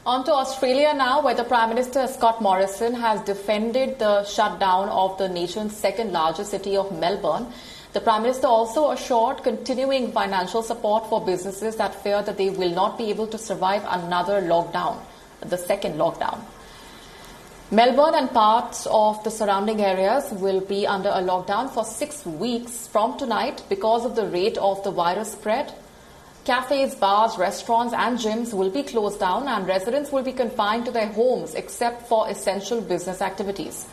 On to Australia now, where the Prime Minister Scott Morrison has defended the shutdown of the nation's second largest city of Melbourne. The Prime Minister also assured continuing financial support for businesses that fear that they will not be able to survive another lockdown, the second lockdown. Melbourne and parts of the surrounding areas will be under a lockdown for 6 weeks from tonight because of the rate of the virus spread. Cafes, bars, restaurants and gyms will be closed down and residents will be confined to their homes except for essential business activities.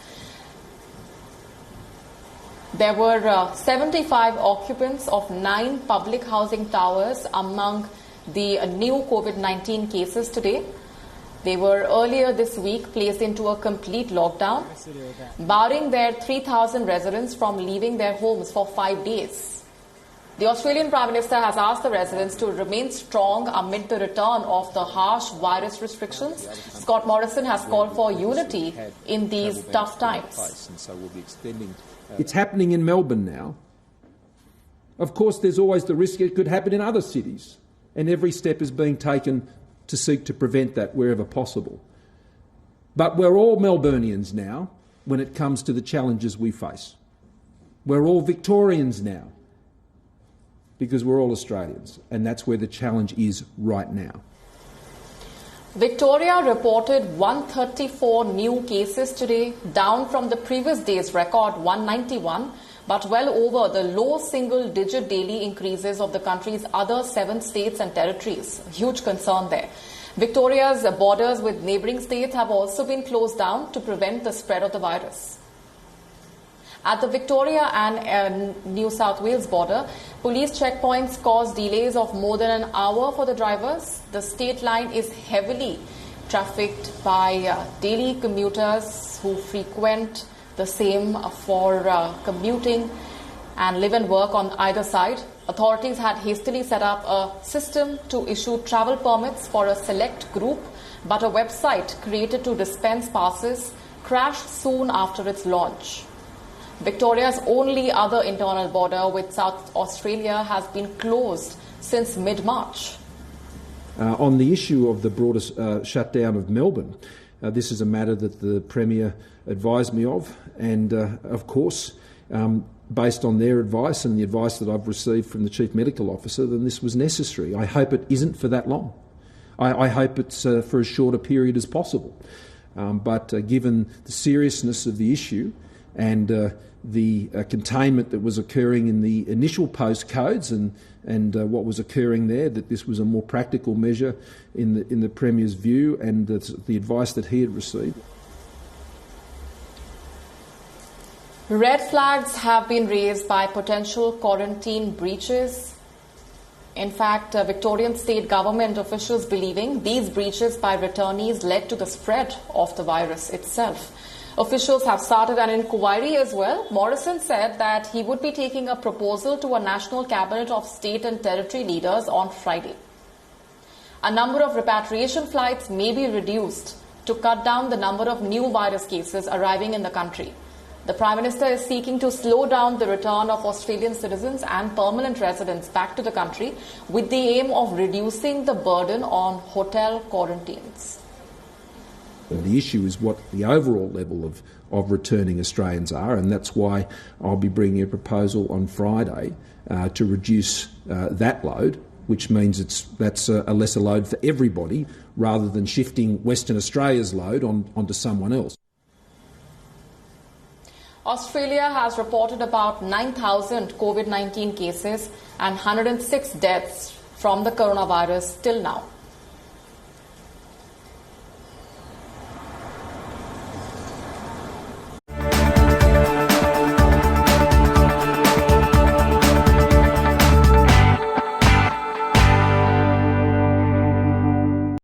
There were 75 occupants of 9 public housing towers among the new COVID-19 cases today. They were earlier this week placed into a complete lockdown, barring their 3,000 residents from leaving their homes for 5 days. The Australian Prime Minister has asked the residents to remain strong amid the return of the harsh virus restrictions. Scott Morrison has called for unity in these tough times. It's happening in Melbourne now. Of course, there's always the risk it could happen in other cities, and every step is being taken to seek to prevent that wherever possible. But we're all Melburnians now when it comes to the challenges we face. We're all Victorians now because we're all Australians, and that's where the challenge is right now. Victoria reported 134 new cases today, down from the previous day's record 191, but well over the low single-digit daily increases of the country's other 7 states and territories. Huge concern there. Victoria's borders with neighbouring states have also been closed down to prevent the spread of the virus. At the Victoria and New South Wales border, police checkpoints caused delays of more than an hour for the drivers. The state line is heavily trafficked by daily commuters who frequent the same for commuting and live and work on either side. Authorities had hastily set up a system to issue travel permits for a select group, but a website created to dispense passes crashed soon after its launch. Victoria's only other internal border with South Australia has been closed since mid-March. On the issue of the broader shutdown of Melbourne, this is a matter that the Premier advised me of, and of course, based on their advice and the advice that I've received from the Chief Medical Officer, then this was necessary. I hope it isn't for that long. I hope it's for as short a period as possible. But given the seriousness of the issue and the containment that was occurring in the initial postcodes and what was occurring there, that this was a more practical measure in the Premier's view and the advice that he had received. Red flags have been raised by potential quarantine breaches. In fact, Victorian state government officials believing these breaches by returnees led to the spread of the virus itself. Officials have started an inquiry as well. Morrison said that he would be taking a proposal to a national cabinet of state and territory leaders on Friday. A number of repatriation flights may be reduced to cut down the number of new virus cases arriving in the country. The Prime Minister is seeking to slow down the return of Australian citizens and permanent residents back to the country with the aim of reducing the burden on hotel quarantines. The issue is what the overall level of returning Australians are, and that's why I'll be bringing a proposal on Friday to reduce that load, which means that's a lesser load for everybody rather than shifting Western Australia's load onto someone else. Australia has reported about 9,000 COVID-19 cases and 106 deaths from the coronavirus till now.